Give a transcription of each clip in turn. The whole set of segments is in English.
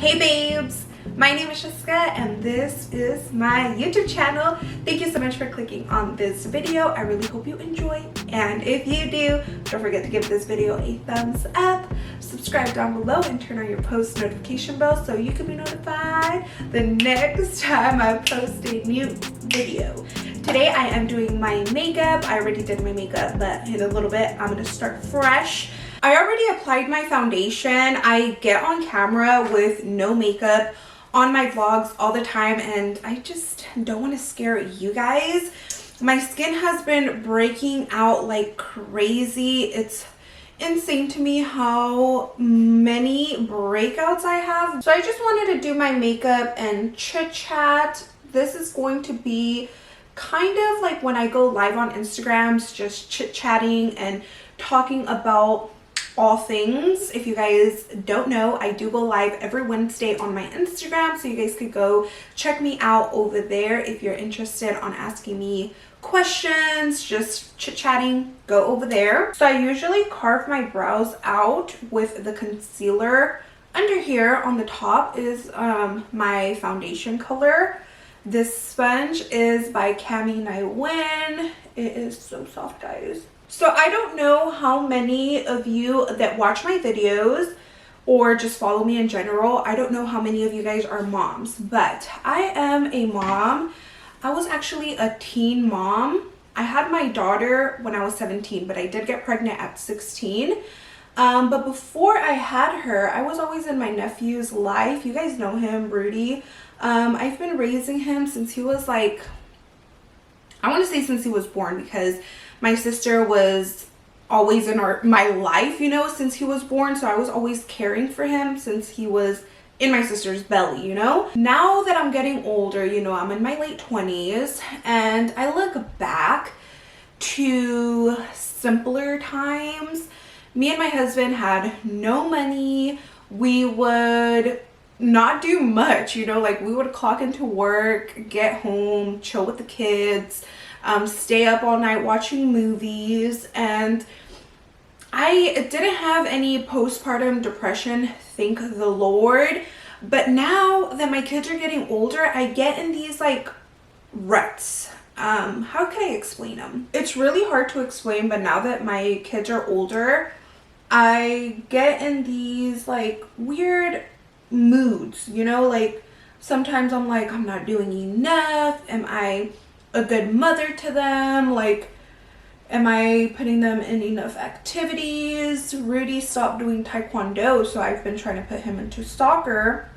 Hey babes, my name is Jesica and this is my YouTube channel. Thank you so much for clicking on this video. I really hope you enjoy, and if you do, don't forget to give this video a thumbs up, subscribe down below, and turn on your post notification bell so you can be notified the next time I post a new video. Today I am doing my makeup. I already did my makeup, but in a little bit I'm going to start fresh. I already applied my foundation. I get on camera with no makeup on my vlogs all the time, and I just don't want to scare you guys. My skin has been breaking out like crazy. It's insane to me how many breakouts I have. So I just wanted to do my makeup and chit chat. This is going to be kind of like when I go live on Instagrams, just chit chatting and talking about all things. If you guys don't know, I do go live every Wednesday on my Instagram, so you guys could go check me out over there if you're interested on asking me questions, just chit-chatting. Go over there. So I usually carve my brows out with the concealer. Under here on the top is my foundation color. This sponge is by 𝒀𝑚𝑯𝑬𝑹. It is so soft, guys. So I don't know how many of you that watch my videos or just follow me in general, I don't know how many of you guys are moms, but I am a mom. I was actually a teen mom. I had my daughter when I was 17, but I did get pregnant at 16. But before I had her, I was always in my nephew's life. You guys know him, Rudy. I've been raising him since he was like, I want to say since he was born, because my sister was always in my life, you know, since he was born. So I was always caring for him since he was in my sister's belly, you know. Now that I'm getting older, you know, I'm in my late 20s, and I look back to simpler times. Me and my husband had no money. We would not do much, you know, like we would clock into work, get home, chill with the kids, stay up all night watching movies, and I didn't have any postpartum depression, thank the Lord. But now that my kids are getting older, I get in these like ruts. How can I explain them? It's really hard to explain, but now that my kids are older, I get in these like weird moods, you know, like sometimes I'm like, I'm not doing enough. Am I a good mother to them? Like, am I putting them in enough activities? Rudy stopped doing taekwondo, so I've been trying to put him into soccer,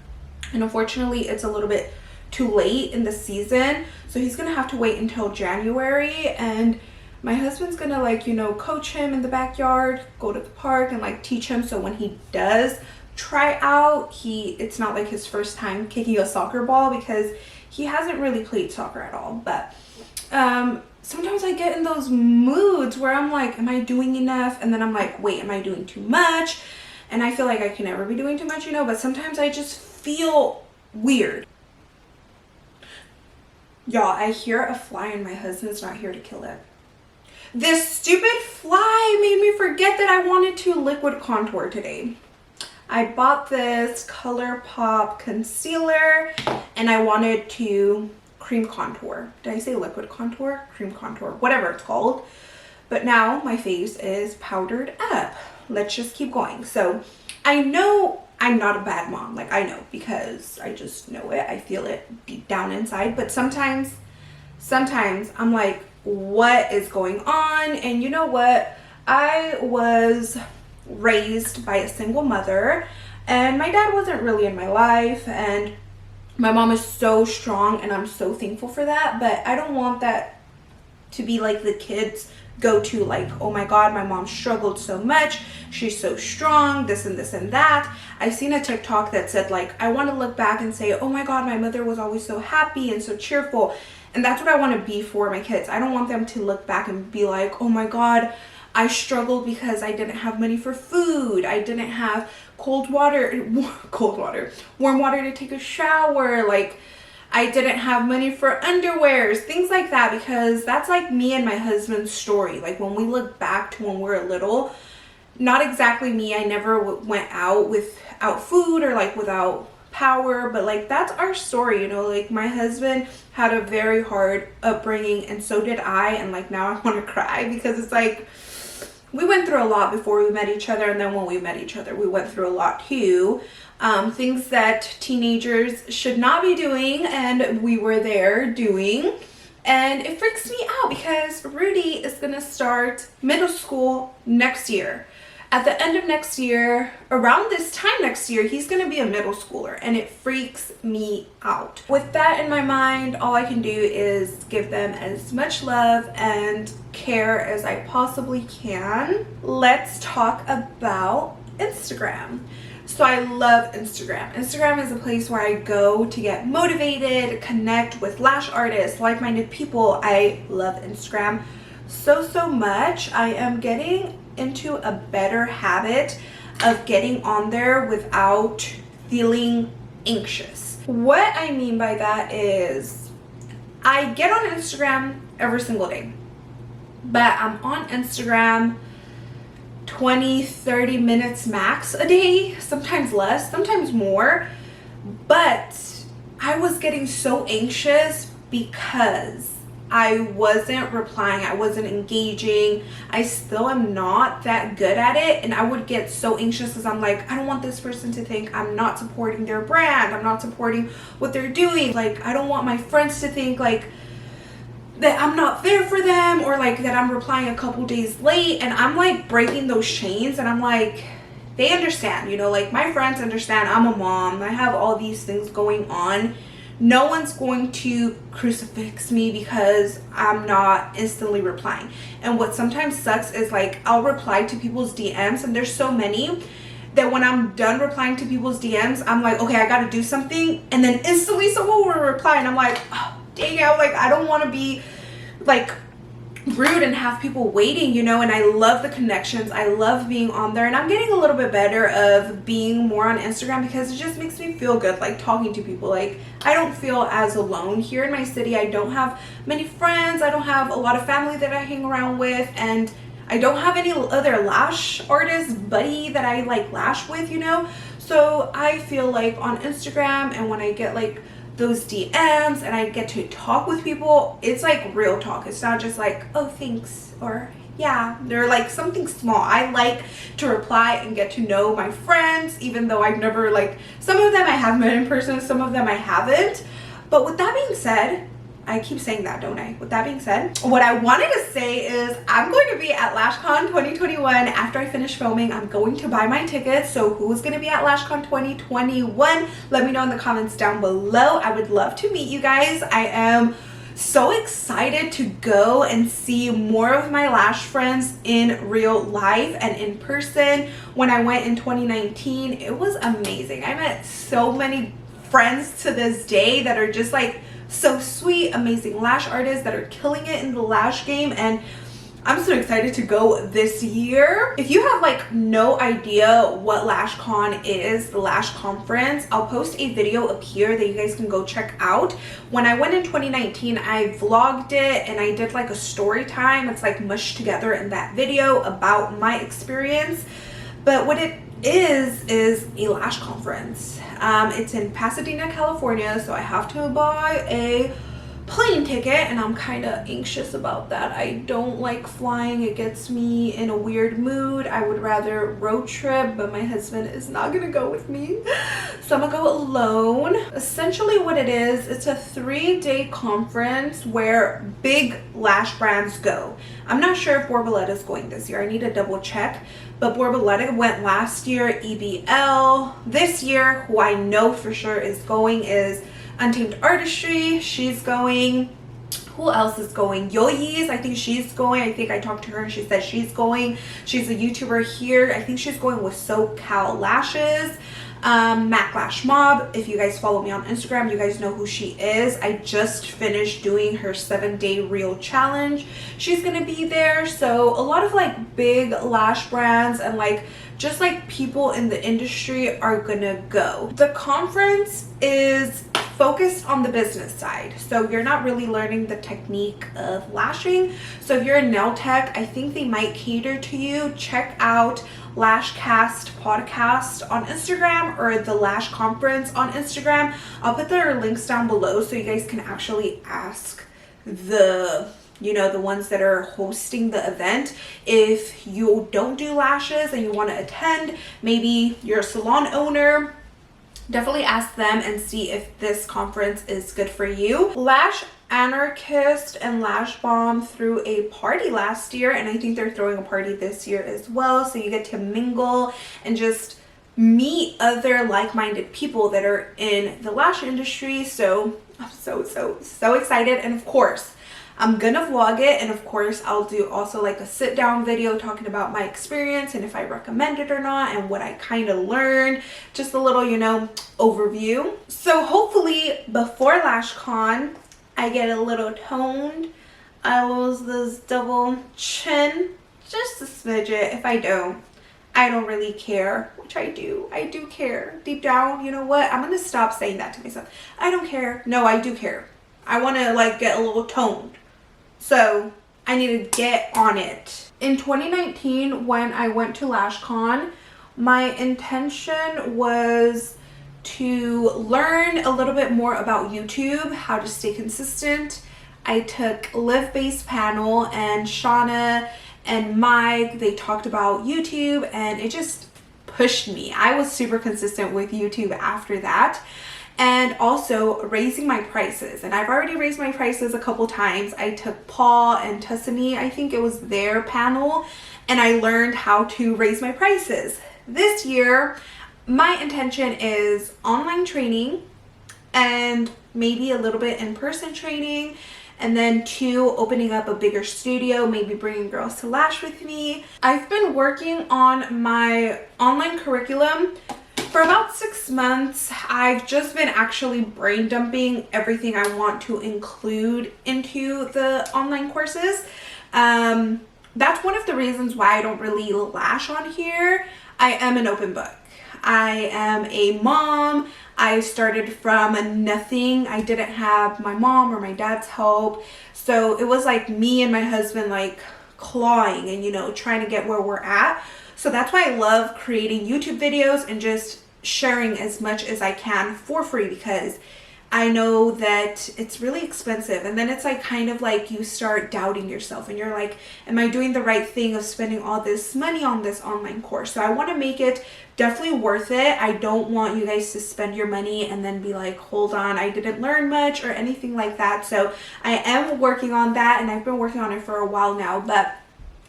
and unfortunately it's a little bit too late in the season, so he's gonna have to wait until January. And my husband's gonna, like, you know, coach him in the backyard, go to the park and like teach him, so when he does try out, it's not like his first time kicking a soccer ball, because he hasn't really played soccer at all. But sometimes I get in those moods where I'm like, am I doing enough? And then I'm like, wait, am I doing too much? And I feel like I can never be doing too much, you know, but sometimes I just feel weird. Y'all, I hear a fly and my husband's not here to kill it. This stupid fly made me forget that I wanted to liquid contour today. I bought this ColourPop concealer and I wanted to cream contour. Did I say liquid contour? Cream contour, whatever it's called. But now my face is powdered up. Let's just keep going. So I know I'm not a bad mom. Like, I know, because I just know it. I feel it deep down inside. But sometimes I'm like, what is going on? And you know what? I was raised by a single mother, and my dad wasn't really in my life, and my mom is so strong, and I'm so thankful for that. But I don't want that to be like the kids go to, like, oh my god, my mom struggled so much, she's so strong, this and this and that. I seen a TikTok that said, like, I want to look back and say, oh my god, my mother was always so happy and so cheerful. And that's what I want to be for my kids. I don't want them to look back and be like, oh my god, I struggled because I didn't have money for food. I didn't have warm water to take a shower. Like, I didn't have money for underwears, things like that, because that's like me and my husband's story. Like, when we look back to when we were little, not exactly me. I never went out without food or like without power, but like that's our story, you know. Like my husband had a very hard upbringing and so did I, and like now I want to cry because it's like we went through a lot before we met each other, and then when we met each other we went through a lot too. Things that teenagers should not be doing and we were there doing, and it freaks me out because Rudy is gonna start middle school next year. At the end of next year, around this time next year, he's gonna be a middle schooler, and it freaks me out. With that in my mind, all I can do is give them as much love and care as I possibly can. Let's talk about Instagram. So I love Instagram. Instagram is a place where I go to get motivated, connect with lash artists, like-minded people. I love Instagram so much. I am getting into a better habit of getting on there without feeling anxious. What I mean by that is I get on Instagram every single day, but I'm on Instagram 20-30 minutes max a day, sometimes less, sometimes more. But I was getting so anxious because I wasn't replying, I wasn't engaging. I still am not that good at it, and I would get so anxious because I'm like, I don't want this person to think I'm not supporting their brand, I'm not supporting what they're doing. Like, I don't want my friends to think like that I'm not there for them, or like that I'm replying a couple days late. And I'm like breaking those chains, and I'm like, they understand, you know, like my friends understand I'm a mom, I have all these things going on. No one's going to crucifix me because I'm not instantly replying. And what sometimes sucks is like I'll reply to people's DMs, and there's so many that when I'm done replying to people's DMs, I'm like, okay, I gotta do something, and then instantly someone will reply, and I'm like, oh, dang it, like I don't want to be like rude and have people waiting, you know. And I love the connections, I love being on there, and I'm getting a little bit better of being more on Instagram because it just makes me feel good, like talking to people. Like I don't feel as alone here in my city. I don't have many friends, I don't have a lot of family that I hang around with, and I don't have any other lash artist buddy that I like lash with, you know. So I feel like on Instagram, and when I get like those DMs and I get to talk with people, it's like real talk. It's not just like, oh thanks, or yeah, they're like something small. I like to reply and get to know my friends, even though I've never, like, some of them I have met in person, some of them I haven't. But with that being said, I keep saying that, don't I? With that being said, what I wanted to say is I'm going to be at LashCon 2021. After I finish filming, I'm going to buy my tickets. So who's going to be at LashCon 2021? Let me know in the comments down below. I would love to meet you guys. I am so excited to go and see more of my lash friends in real life and in person. When I went in 2019, it was amazing. I met so many friends to this day that are just like so sweet, amazing lash artists that are killing it in the lash game, and I'm so excited to go this year. If you have like no idea what LashCon is, the Lash conference, I'll post a video up here that you guys can go check out. When I went in 2019, I vlogged it and I did like a story time. It's like mushed together in that video about my experience. But what it is a lash conference. It's in Pasadena, California, so I have to buy a plane ticket, and I'm kind of anxious about that. I don't like flying. It gets me in a weird mood. I would rather road trip, but my husband is not gonna go with me, so I'm gonna go alone. Essentially what it is, it's a 3-day conference where big lash brands go. I'm not sure if 𝑽𝑰℆𝑫𝑬𝑃 is going this year. I need to double check, but 𝑽𝑰℆𝑫𝑬𝑃 went last year. EBL this year, who I know for sure is going, is Untamed Artistry. She's going. Who else is going? 𝑽𝑰∠𝑠, I think she's going. I think I talked to her and she said she's going. She's a YouTuber here. I think she's going with SoCal Lashes. Mac Lash Mob, if you guys follow me on Instagram, you guys know who she is. I just finished doing her 7-day reel challenge. She's gonna be there. So a lot of like big lash brands and like just like people in the industry are gonna go. The conference is focused on the business side. So you're not really learning the technique of lashing. So if you're a nail tech, I think they might cater to you. Check out Lashcast podcast on Instagram or the Lash conference on Instagram. I'll put their links down below so you guys can actually ask the ones that are hosting the event. If you don't do lashes and you want to attend, maybe you're a salon owner, definitely ask them and see if this conference is good for you. Lash Anarchist and Lash Bomb threw a party last year, and I think they're throwing a party this year as well. So you get to mingle and just meet other like-minded people that are in the lash industry. So I'm so excited. And of course, I'm gonna vlog it, and of course I'll do also like a sit down video talking about my experience and if I recommend it or not and what I kind of learned, just a little overview. So hopefully before LashCon I get a little toned. I lose this double chin just a smidget. If I don't really care, which I do care deep down. You know what, I'm gonna stop saying that to myself. I don't care. No, I do care. I want to like get a little toned. So I need to get on it. In 2019, when I went to LashCon, my intention was to learn a little bit more about YouTube, how to stay consistent. I took Live-Based panel, and Shauna and Mike, they talked about YouTube, and it just pushed me. I was super consistent with YouTube after that. And also raising my prices, and I've already raised my prices a couple times. I took Paul and Tuscany, I think it was their panel, and I learned how to raise my prices. This year my intention is online training and maybe a little bit in-person training, and then 2, opening up a bigger studio, maybe bringing girls to lash with me. I've been working on my online curriculum for about 6 months. I've just been actually brain dumping everything I want to include into the online courses. That's one of the reasons why I don't really lash on here. I am an open book. I am a mom. I started from nothing. I didn't have my mom or my dad's help. So it was like me and my husband like clawing and trying to get where we're at. So that's why I love creating YouTube videos and just sharing as much as I can for free, because I know that it's really expensive, and then it's like kind of like you start doubting yourself and you're like, am I doing the right thing of spending all this money on this online course? So I want to make it definitely worth it. I don't want you guys to spend your money and then be like, hold on, I didn't learn much or anything like that. So I am working on that, and I've been working on it for a while now, but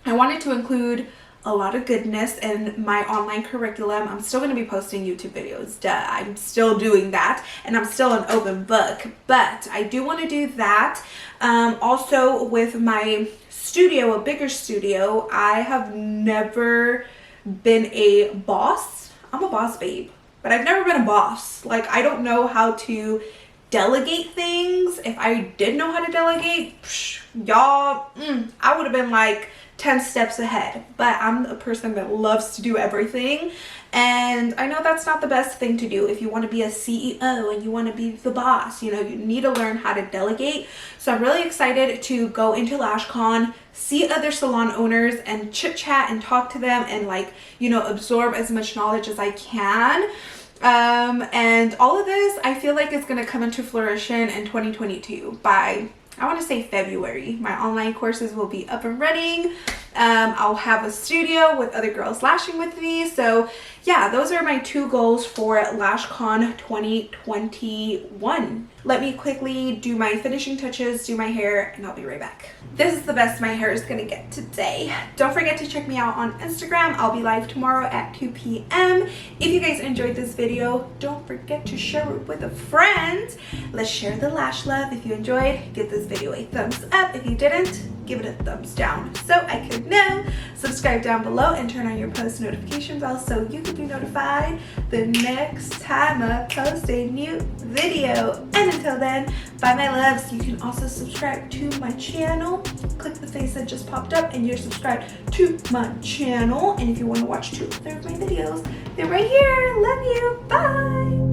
I wanted to include a lot of goodness in my online curriculum. I'm still going to be posting YouTube videos, duh, I'm still doing that, and I'm still an open book, but I do want to do that. Also with my studio, a bigger studio, I have never been a boss. I'm a boss babe, but I've never been a boss. Like, I don't know how to delegate things. If I did know how to delegate, y'all, I would have been like 10 steps ahead, but I'm a person that loves to do everything, and I know that's not the best thing to do. If you want to be a CEO and you want to be the boss, you need to learn how to delegate. So I'm really excited to go into LashCon, see other salon owners and chit chat and talk to them and like absorb as much knowledge as I can. And all of this I feel like is going to come into fruition in 2022 by, I want to say, February. My online courses will be up and running. I'll have a studio with other girls lashing with me. So yeah, those are my 2 goals for LashCon 2021. Let me quickly do my finishing touches, do my hair, and I'll be right back. This is the best my hair is gonna get today. Don't forget to check me out on Instagram. I'll be live tomorrow at 2 p.m. If you guys enjoyed this video, don't forget to share it with a friend. Let's share the lash love. If you enjoyed, give this video a thumbs up. If you didn't, give it a thumbs down so I could know. Subscribe down below and turn on your post notification bell so you can be notified the next time I post a new video. And until then, bye my loves. You can also subscribe to my channel. Click the face that just popped up and you're subscribed to my channel. And if you want to watch 2 other of my videos, they're right here. Love you. Bye.